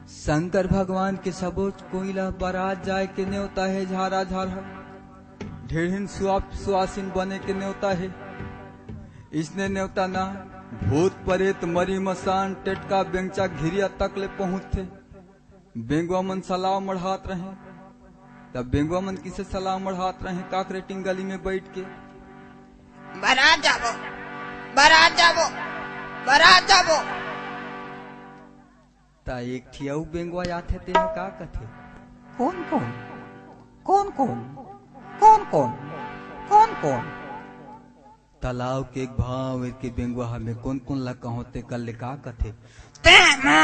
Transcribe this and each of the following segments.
शंकर भगवान के सबोच कोयला बारात जाए के न्योता है झारा झारा ढेढ़िन सुआसिन बने के न्योता है। इसने न्योता ना भूत परेत मरी मसान टेटका बेंचा घिरिया तक ले पहुंचते। बेंगवा मन सलाह मढ़ात रहे तब बेंगवा मन किसे सलाह मढ़ात रहे काकरेटिंग गली में बैठ के बारात जाबो बारात जाबो बारात जाबो। ता एक ठियाऊ बेंगवा आथे ते का कथे कौन कौन कौन कौन कौन कौन कौन कौन तालाब के एक भाव के बेंगवा हमें कौन कौन लगा होते कल का कथे तामा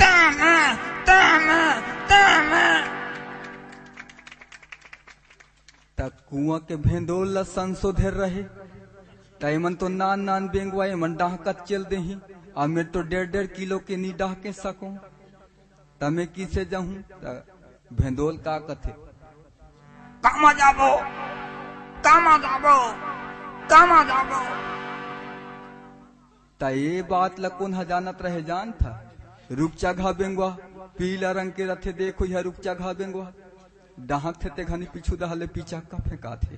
तामा तामा तामा। ता कुआं के भेंदोल ला संशोधर रहे तैमन तो नान नान बेंगवा मन डाहकत चल दे ही मैं तो 1.5 किलो के नी डाह के सकूं तमे किसे जाऊं भेंदोल का कथे कामा जाबो कामा जाबो कामा जाबो। ता ये बात ला कौन हजानत रहे जान था रुकचा घा बेंगवा पीला रंग के रथे देखो यह रुकचा घा बेंगवा डाहक थे घनी पीछू दहले पीछा का फेंका थे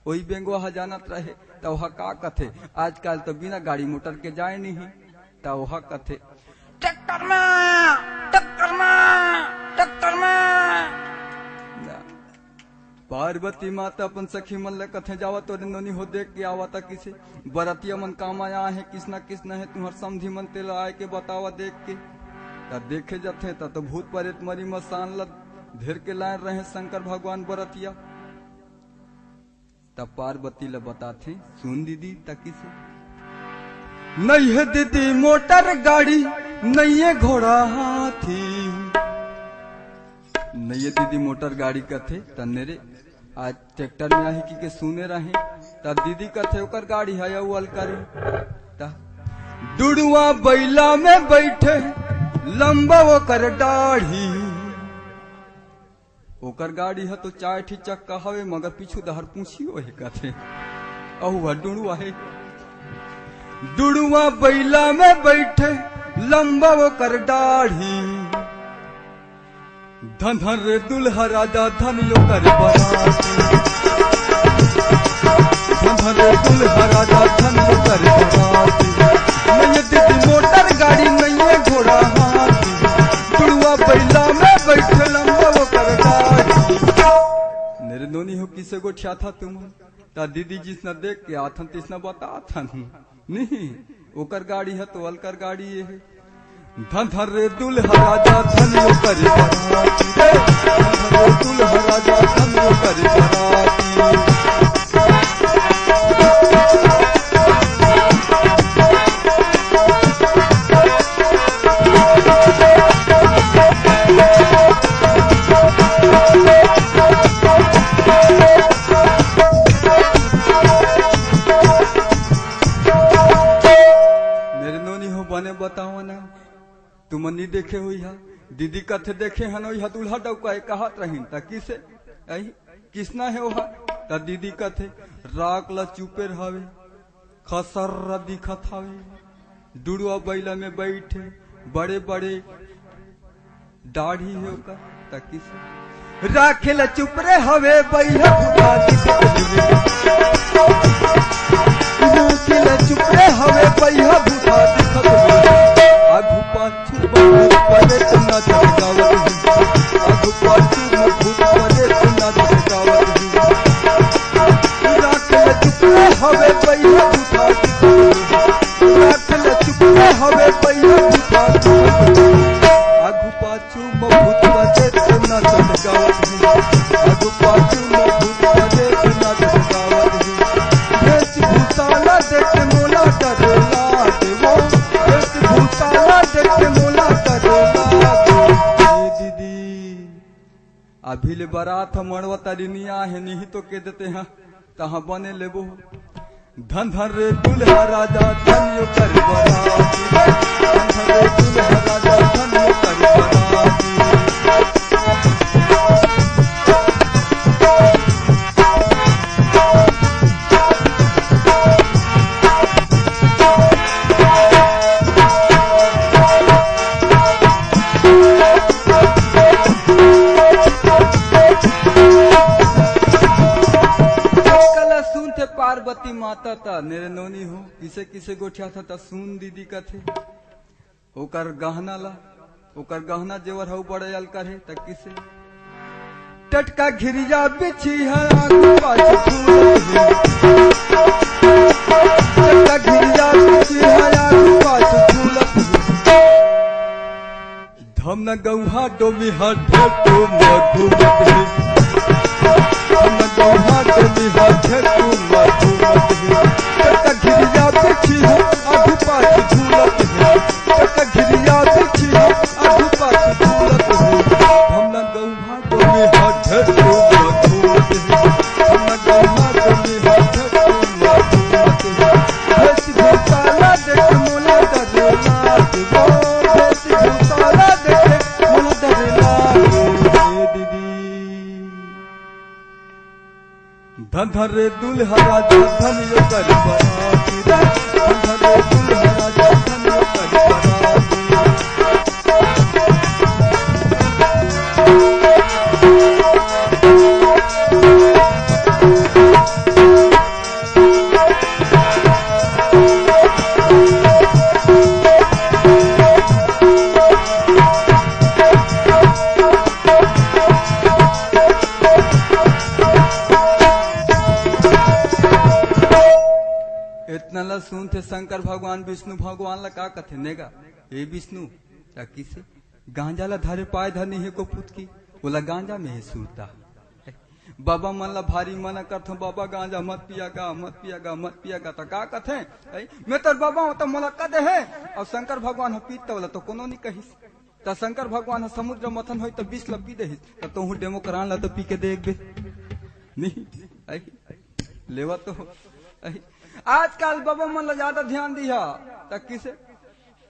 वही बेंगवा हजानत रहे तो वह का कथे आजकल तो बिना गाड़ी मोटर के जाए नहीं ता वह कथे ट्रैक्टर में ट्रैक्टर में ट्रैक्टर में। पार्वती माता अपन सखी मन ले कथे जावा तो नोनी हो देख के आवता किसे बरतिया मन काम आया है किस ना किस न है तुम्हार समझी मन तेल आए के बतावा देख के ता देखे जाते ता तो भूत परेत मरी मसान ल धेर के लाए रहे शंकर भगवान बरतिया। तब पार्वती ल बताते सुन दीदी तकी से नहीं है दीदी मोटर गाड़ी नहीं है घोड़ा हाथी नहीं है दीदी मोटर गाड़ी कथे तन्नेरे आज ट्रैक्टर में आही के सुने रहे तब दीदी कथे ओकर गाड़ी है उल करे दुड़ुआ बैला में बैठे लंबा ओकर दाढ़ी ओकर गाड़ी है तो चाय ठी चक्का हवे मगर पीछू दहर पूछी ओहे कथे अहुआ डुड़ुआ है दुड़ुआ बैला में बैठे लंबा ओकर दाढ़ी धन धन रे दुल्हा राजा धन ओकर बराती धन धन रे दुल्हा राजा धन ओकर बराती नहीं दीदी मोटर गाड़ी नहीं है घोड़ा हाथी दुड़ुआ बैला में बैठे लंबा ओकर मेरे नोनी हो किसे को ठिया था तुम ता दीदी जिसना देख के आथन तिसना बता था नहीं ओकर गाड़ी है तो अलकर गाड़ी ये है धन धन रे दुल्हा राजा धन ओकर बराती धन रे दुल्हा राजा धन ओकर बराती। बताओ ना तुम नहीं देखे हुई है दीदी कथे देखे हन वही दुल्हा डौका कहत रही ता किसे किसना है वहा ता दीदी कथे राख ला चुपे रहावे खसर दिखत हवे दुड़ुआ बैला में बैठे बड़े बड़े दाढ़ी है ओका ता किसे राखे ला चुप रे हवे बैला चुप रे हवे बैहा भूखा दिखत आगू पाछू बहुत परे तुना चमकावत आगू पाछू बहुत परे तुना चमकावत राख ले चुप रे हवे बैहा भूखा राख ले चुप रे हवे बैहा भूखा आगू पाछू बहुत परे तुना चमकावत आगू पाछू बहुत परे तुना चमकावत भूसाला देख मोला डरेला वो भूसाला देख मोला डरेला दीदी अभी ले बारात मड़वा तरिनिया है नहीं तो के देते हैं तहाँ बने लेबो धन धन रे दुल्हा राजा धन ओकर बराती धन धन रे दुल्हा राजा धन ओकर बराती। पार्वती माता ता नेरे नोनी हो किसे किसे गोठिया था ता सुन दीदी का थे ओकर गहना ला ओकर गहना जेवर हो बड़े अलकर है त किसे टटका घिरिया बिछी है आंखों पास झूलत है टटका घिरिया बिछी है आंखों पास झूलत है धम न गौहा डोमी हाथ तो मधुमत है धम न गौहा डोमी हाथ तो मधुमत है टटका घिरिया बिछी है आंखों पास झूलत है टटका घिरिया बिछी है आंखों पास झूलत है धम न गौहा डोमी हाथ तो मधुमत है धम न गौहा डोमी हाथ तो मधुमत है भेष भूषाला देख मोला डरेला भेष भूषाला देख मोला डरेला दीदी धनधरे दुल्हा राजा धनियो कर बराती धनधरे दुल्हा राजा धनियो कर बराती इतना ला सुन थे शंकर भगवान विष्णु भगवान ला का कथे नेगा ए विष्णु क्या किसे गांजा ला धारे पाए धनी है को पुत की बोला गांजा में है सुरता बाबा मन ला भारी मना करथो बाबा गांजा मत पियागा मत पियागा मत पियागा तो का कथे मैं तो बाबा हूं तो मोला कदे है और शंकर भगवान हो पीत बोला तो कोनो नहीं कहिस तो शंकर भगवान हो समुद्र मथन हो तो 20 ला पी देहिस तो तू डेमो करान ला तो पी के देख बे नहीं लेवा तो आजकल बाबा मन ला ज्यादा ध्यान दिया तक किसे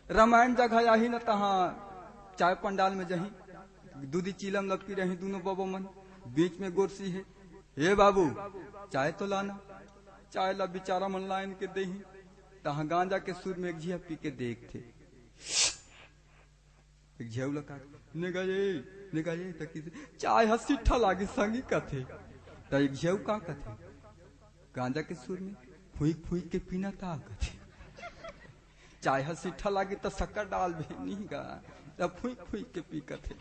रामायण जगह आही न तहा चाय पंडाल में जही दूधी चीलम लपकी रही दोनों बाबा मन बीच में गोरसी है हे बाबू चाय तो लाना चाय ला बेचारा मन लाइन के दही तहा गांजा के सुर में एक झिया पी के देख थे एक झेव लगा निगाये तक किसे चाय हसीठा लागी संगी कथे त एक झेव का कथे गांजा के सुर में फुईक फुईक के पीना था कथे चाय हसीठा लागी तो शक्कर डाल भी नहीं गा तब फुईक फुईक के पी कथे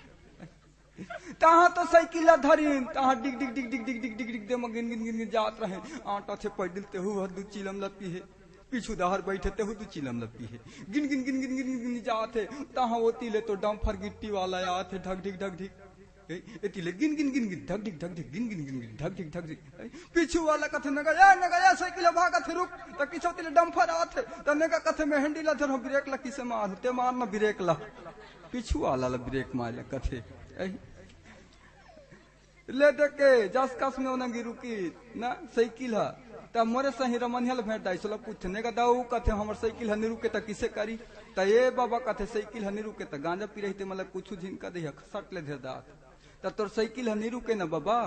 तहा तो साइकिल धरीन तहा डिग डिग डिग डिग डिग डिग डिग डिग दे गिन गिन गिन गिन जात रहे आटा थे पैदलते हुआ दू चिलम लपी है पीछू दहर बैठे ते दू चिलम लपी है गिन गिन गिन गिन गिन गिन जाते तहा होती ले तो डंफर गिट्टी वाला आते ढक ढक एतिले गिन गिन गिन गिन ढक ढक गिन गिन गिन गिन ढक ढक पीछू वाला कथे नगा साइकिल भागा थे रुक त किछो तिले डंफर आथे त नगा कथे में हैंडल धर ब्रेक ला किसे मार ते मार ना ब्रेक ला पीछू वाला ला ब्रेक मार कथे ले देके जस कस में ओनंगी रुकी ना साइकिल हा त मोरे सही रमनियल भेट दाई सोला पूछ नेगा दाऊ कथे हमर साइकिल हनी रुके त किसे करी त ए बाबा कथे साइकिल हनी रुके त गांजा पी रही ते मतलब कुछ झिनका दे सट ले धर दात त तोर साइकिल हनी रुके ना बाबा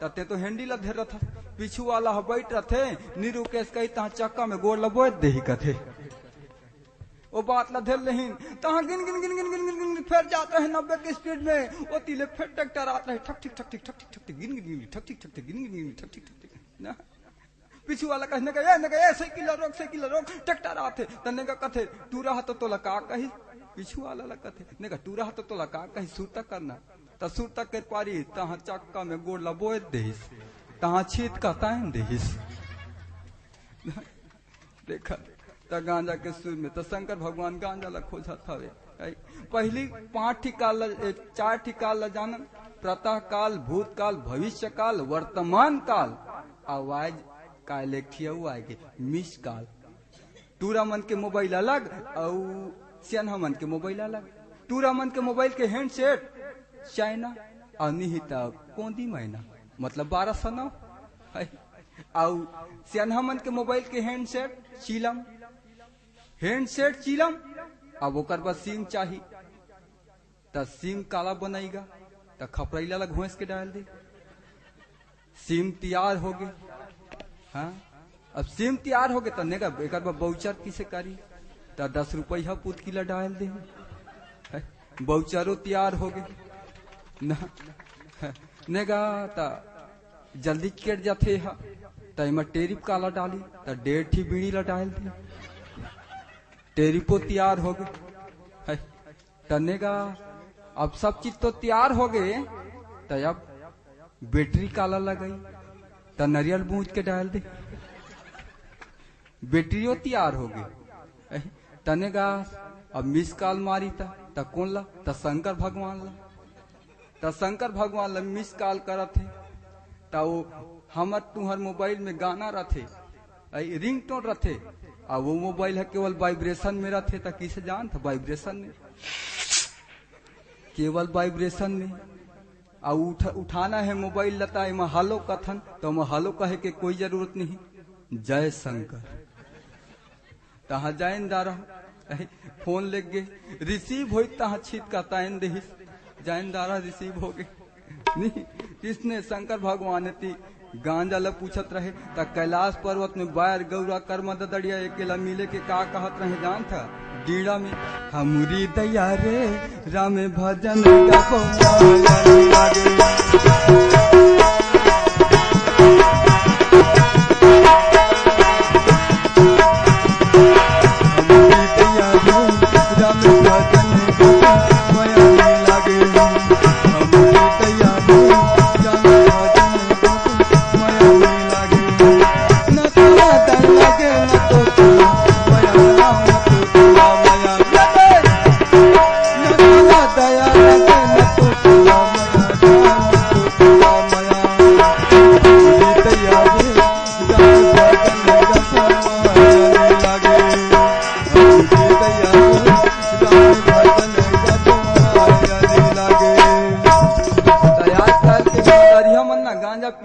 ते तो हैंडल धर रहा पीछू वाला बैठ रहे नीरू के कही तहा चक्का में गोड़ लबोत दे कथे वो बात ला धर लेहिन तहा गिन गिन गिन गिन गिन गिन गिन फिर जाते हैं 90 की स्पीड में वो तिले फिर ट्रैक्टर आते हैं ठक ठक ठक ठक ठक ठक गिन गिन गिन ठक ठक ठक गिन गिन गिन ठक ठक ठक ना पीछू वाला कहने का ये साइकिल रोक ट्रैक्टर आते तने का कथे तू रहा तो तोला का कही पीछू वाला ला कथे ने का तू रहा तो तोला का कही सूता करना त सूता के पारी तहा चक्का में गोड़ लबोत देहिस तहा छीत का तान देहिस देखा त गांजा के सुर में तो शंकर भगवान गांजा ला खोजा थावे पहली 5 ठिकाल 4 ठिकाल जान प्रातः काल भूतकाल भविष्य काल वर्तमान काल आवाज का लेखिया आएगी मिस काल टूरा मन के मोबाइल अलग और सियाना मन के मोबाइल अलग टूरा मन के मोबाइल के हैंडसेट चाइना और निहिता कोंदी महीना मतलब 1209 और सियाना मन के मोबाइल के हैंडसेट चीलम हैंडसेट चीलम अब ओकर बाद सिम चाहिए त सिम काला बनाएगा त खपरैला ला घोंस के डाल दे सिम तैयार हो गए हाँ अब सिम तैयार हो गए तो नेगा एक बार बाउचर किसे करी तो 10 रुपया पूत किला डाल दे बाउचरो तैयार हो गए ना नेगा तो जल्दी कट जाते है तो इमा टेरिप काला डाली तो 1.5 बीड़ी ला डाल दी, टेरिपो तैयार हो गए। तने का अब सब चीज तो तैयार हो गए, तो अब बैटरी काला लगाई तो नारियल बूझ के डाल दे, बैटरियो तैयार हो गई। तने का अब मिस कॉल मारी था कौन ला, तो शंकर भगवान ला, तो शंकर भगवान ला मिस कॉल करत थे, तो वो हमर तुहर मोबाइल में गाना रथे, रिंग टोन रथे, और वो मोबाइल है केवल वाइब्रेशन में रथे, तो किसे जान था वाइब्रेशन में, केवल वाइब्रेशन में। और उठाना है मोबाइल लता है हालो कथन, तो मैं हालो कहे के कोई जरूरत नहीं, जय शंकर। तहा जाइन दारा फोन ले गे रिसीव हो, तहा छीत का ताइन देहिस, जाइन दारा रिसीव हो गए नहीं। किसने शंकर भगवान थी गांजा ला पूछत रहे, ता कैलाश पर्वत में बायर गौरा कर मददड़िया अकेला मिले के का कहत रहे जान था, डीड़ा में हमरी दैया रे राम भजन लागे।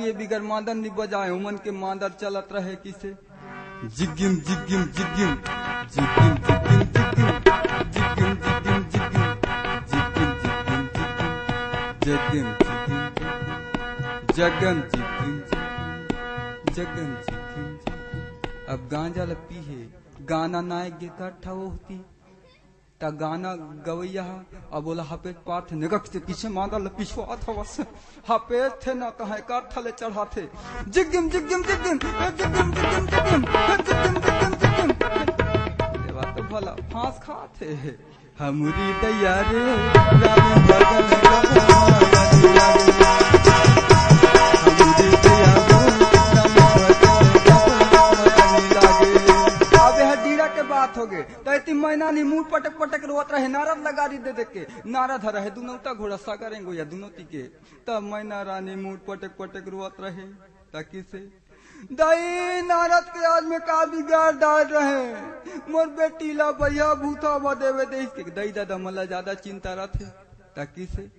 बिगर मादन नहीं बजाए उमन के मादर चलत रहे किसे, जिगिम जिगिम जिगिम जिगिम जिगिम जिगिम जिगिम जिगिम जिगिम जिगिम जगम जिगिम जगम जिगिम। अब गांजा लपी है गाना नायक गे इकट्ठा होती, ता गाना गवैया अब बोला हापेज पाठ निगक से पीछे मांगा ल पिछवा था, बस हापेज थे ना कहे काठा ले चढ़ा थे, जिगिम जिगिम जिगिम जिगिम जिगिम जिगिम जिगिम जिगिम देवा तो भला फांस खाते हमरी दैया रे राम भजन हो गए। तो इतनी मैना नी मुंह पटक पटक रोत रहे, नारद लगारी दे के नारद रहे दुनौता घोड़ा सा करेंगे या दुनौती के, तब मैना रानी मुंह पटक पटक रोत रहे, ताकि से दाई नारद के आज में का बिगाड़ डाल रहे, मोर बेटी ला भैया भूथा बदेवे दे इसके दई दादा मला ज्यादा चिंता रहे, ताकि से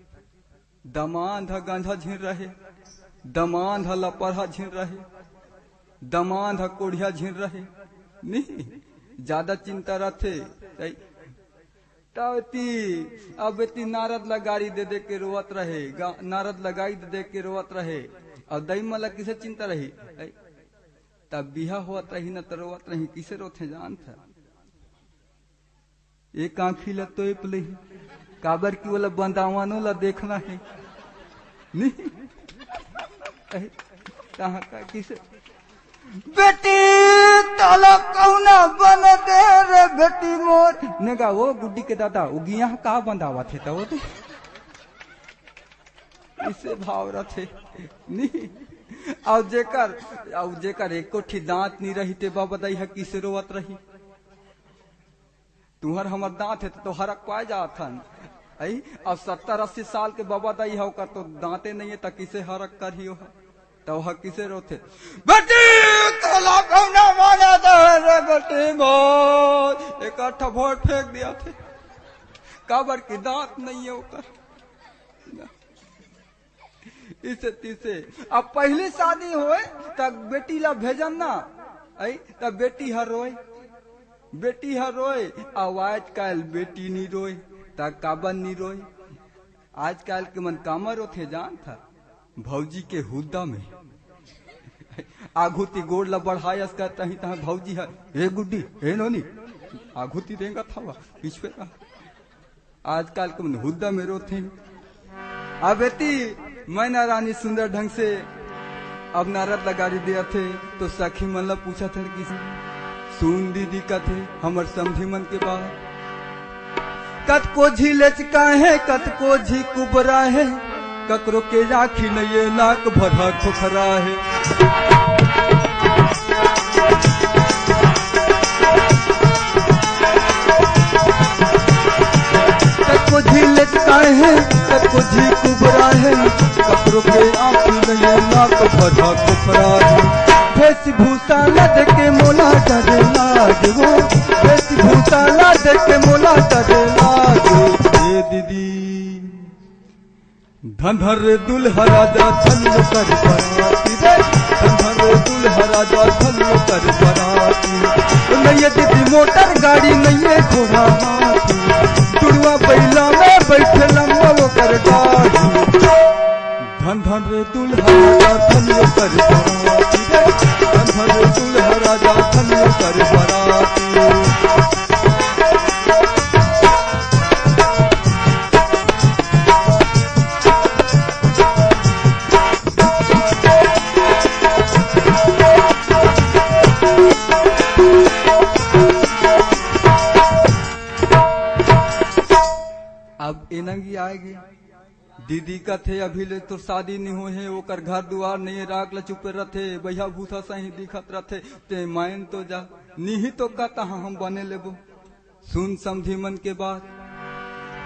दमांध गंधा झिन रहे, दमांध लपरहा झिन रहे, दमांध कोढ़िया झिन रहे, नहीं ज्यादा चिंता रथे। अब इतनी नारद लगारी दे दे के रोवत रहे, नारद लगाई दे दे के रोवत रहे, और दई मला किसे चिंता रही, तब बिहा होत रही न तो रोवत रही, किसे रोथे जान था, एक आंखी ला तो पली काबर की वाला बंदावानो ला देखना है, नहीं कहा का किसे बेटी ताला कौना बन दे रे बेटी मोर ने कहा वो गुड्डी के दादा उगिया का बंधावा थे, तो वो तो इसे भाव रथे नहीं। और जेकर एक कोठी दांत नहीं रही ते बाबा दाई है किसे रोवत रही, तुहर हमर दांत है तो हरक पाए जाथन, आई अब 70-80 साल के बाबा दाई हो कर तो दांते नहीं है, तो किसे हरक कर ही हो, तो वह किसे रोते बेटी तोला कौना माना था रे बेटी मोर, इकट्ठा वोट फेंक दिया थे, काबर की दांत नहीं है होकर इसे तीसे। अब पहली शादी होए तब बेटी ला भेजन ना, आई तब बेटी हर रोए, बेटी हर रोए, अब आजकल बेटी नहीं रोए तब काबर नहीं रोए, आजकल के मन कामर होते जान था, भौजी के हुद्दा में आघुती गोड़ ला बढ़ायस कहता ही तहा भौजी है हे गुड्डी हे नोनी आघुती देगा था पिछवे का, आजकल के मन हुद्दा में रोते। अब बेटी मैना रानी सुंदर ढंग से अब नारद लगाड़ी दिया थे तो सखी मन ला पूछा था कि सुन दीदी कथे हमर समझी मन के बाद कत को झीले चिका है कत को झी कुबरा है ककरो के राखी न ये नाक भरा खोखरा है कत को झीले चिका है कत को झी कुबरा है ककरो के आंखी न ये नाक भरा खोखरा है वेशभूषा लद के मोला डरे लाज वो वेशभूषा लद के मोला डरे लाज ये दीदी धनहर दुल्हा राजा छल्लो कर बराती रे धनहर दुल्हा राजा छल्लो कर बराती नैये दीदी मोटर गाड़ी नैये घोड़ा हाथी दुड़वा बैला में बैठे लम्बा वो कर गाड़ी धनहर दुल्हा राजा छल्लो कर बराती रे धनहर दुल्हा राजा छल्लो कर बराती अब एनंगी आएगी दीदी का थे अभी ले तो शादी नहीं हुए है ओकर घर दुआर नहीं राग ल चुपे रथे भैया भूसा सही दिखत रथे ते मायन तो जा नहीं तो कहता हम बने लेबो सुन समझी मन के बात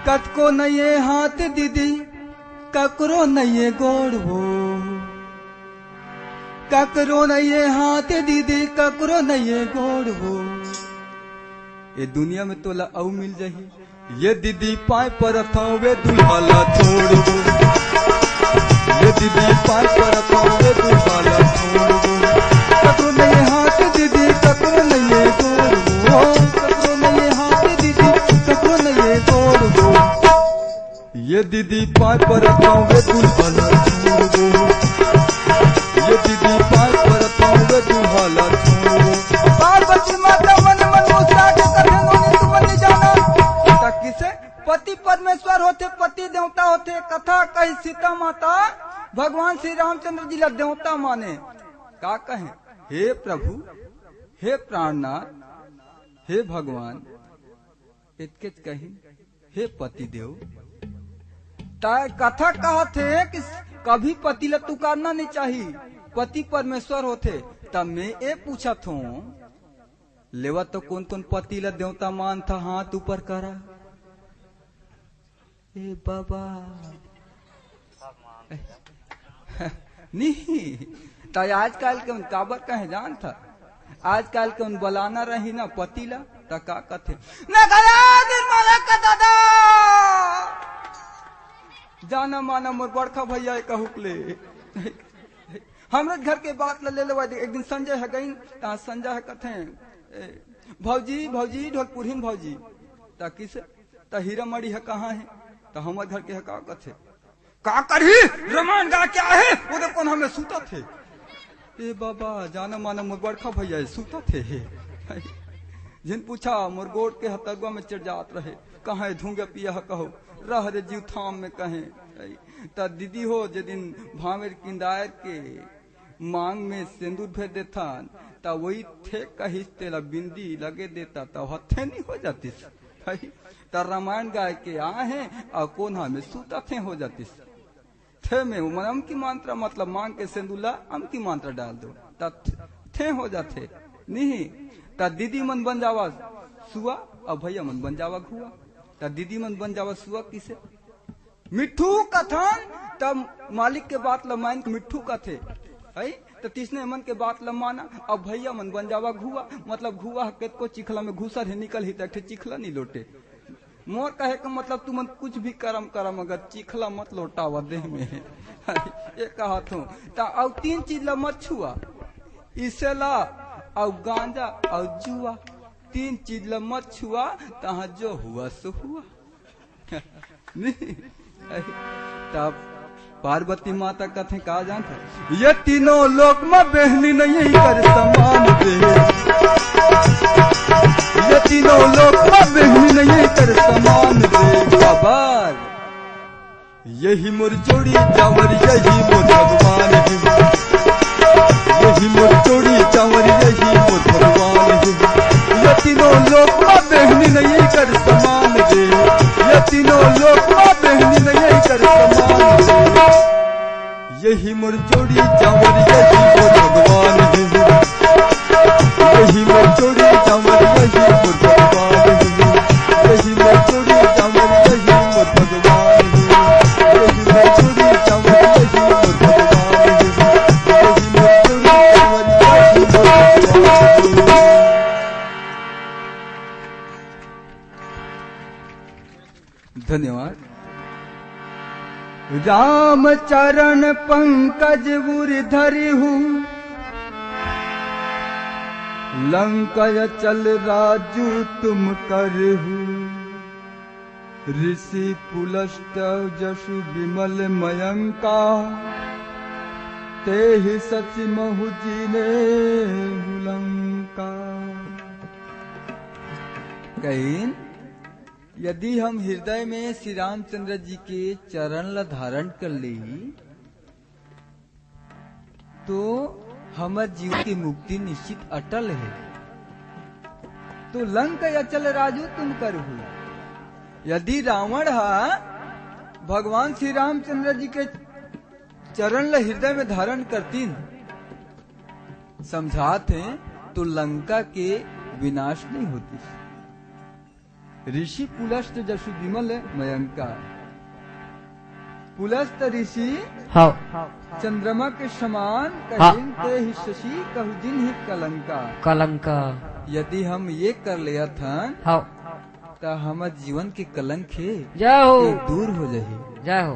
कत को नये हाथ दीदी ककरो नये गोड़ हो ककरो नये हाथ दीदी ककरो नये गोड़ हो ये दुनिया में तोला औ मिल जाही ये दीदी पाए पर वे दुल्हाला छोड़ दो ये दीदी पाए पर वे दुल्हाला छोड़ दो ककरो नहीं हाथ दीदी ककरो नहीं गोड़ दो ककरो नहीं हाथ दीदी ककरो नहीं गोड़ दो ये दीदी पाए पर वे दुल्हाला छोड़ दो ये दीदी पाए पर वे दुल्हाला छोड़ दो पार्वती माता मन मन मुस्कुरा के कहे नोनी तुम नहीं जाना किसे पति परमेश्वर होते पति देवता होते कथा कही सीता माता भगवान श्री रामचंद्र जी ला देवता माने का कहे हे प्रभु हे प्राणनाथ हे भगवान इतके कही हे पति देव ताय कथा कहते कि कभी पति ला तुकारना नहीं चाहिए पति परमेश्वर होते तब मैं ये पूछा था लेवा तो कौन कौन पति ला देवता मान था हाथ ऊपर करा ए बाबा नहीं तो आजकल के उन काबर कहे जान था आजकल के उन बुलाना रही ना पतिला तो का कथे न का दादा जाना माना मोर बड़का भैया कहूकले हमरे घर के बात ले लेवा एक दिन संजय है गई ता संजय है कथे भौजी भौजी ढोलपुरहीन भौजी ता किस ता हीरा मड़ी है कहाँ है तो हमारे घर के है का कथे का करही रमान गा क्या है वो कौन हमें सूता थे ए बाबा जाना माना मोर बड़का भैया सूता थे जिन पूछा मोर गोड़ के हतगवा में चढ़ जात रहे कहा धूंगे पिया कहो रह रे जीव थाम में कहे ता दीदी हो जे दिन भावेर किंदायर के मांग में सिंदूर भेज देता ता वही थे कही तेला बिंदी लगे देता ता हथे नहीं हो जाती ता रामायण गाय के आ है और कोना में सूता थे हो जाती थे में अम की मात्रा मतलब मांग के सिंदूला अम की मात्रा डाल दो ता थे हो जाते नहीं ता दीदी मन बन जावा सुआ और भैया मन बन जावा घुआ ता दीदी मन बन जावा सुआ किसे मिठू कथन तब मालिक के बात लमान मिठू का थे तो तीसने मन के बात लमाना अब भैया मन बन जावा घुआ मतलब घुआ हकेत को चिखला में घुसा है निकल ही तक चिखला नहीं लोटे मोर कहे का मतलब तुम कुछ भी करम करम अगर चिखला मत लौटावा देह में ये कहा थू ता तीन चीज ला मत छुआ इसे ला और गांजा और जुआ तीन चीज ला मत छुआ तहा जो हुआ सो हुआ नहीं तब पार्वती माता कथे कहा जानता ये तीनों लोक में बहनी नहीं कर समान दे ये तीनों लोक में बहनी नहीं कर समान दे बाबर यही मोर जोड़ी जावर यही मोर भगवान है लोकमा बहनी नहीं कर समान। यही मोर जोड़ी जावर यही मोर भगवान है, यही मोर जोड़ी जावर यही मोर भगवान है, यही मोर जोड़ी जावर यही मोर भगवान है, यही मोर जोड़ी जावर यही मोर भगवान है, यही मोर जोड़ी जावर यही मोर भगवान है। धन्यवाद। राम चरण पंकज उर धरिहु, लंका चल राजू तुम करहु। ऋषि पुलस्त जशु विमल मयंका, तेहि सचि महु जीने लंका। कहीं यदि हम हृदय में श्री रामचंद्र जी के चरण ला धारण कर ले तो हमर जीवन की मुक्ति निश्चित अटल है। तो लंक अचल राजू तुम करहु। यदि रावण भगवान श्री रामचंद्र जी के चरण ला हृदय में धारण करतीन समझाते तो लंका के विनाश नहीं होती। ऋषि पुलस्त जशु विमल मयंका। पुलस्त ऋषि चंद्रमा के समान, कहीं ते ही शशि कहु दिन ही कलंका। कलंका यदि हम ये कर लिया था तो हमारे जीवन के कलंक है जय हो दूर हो जाए। जय हो।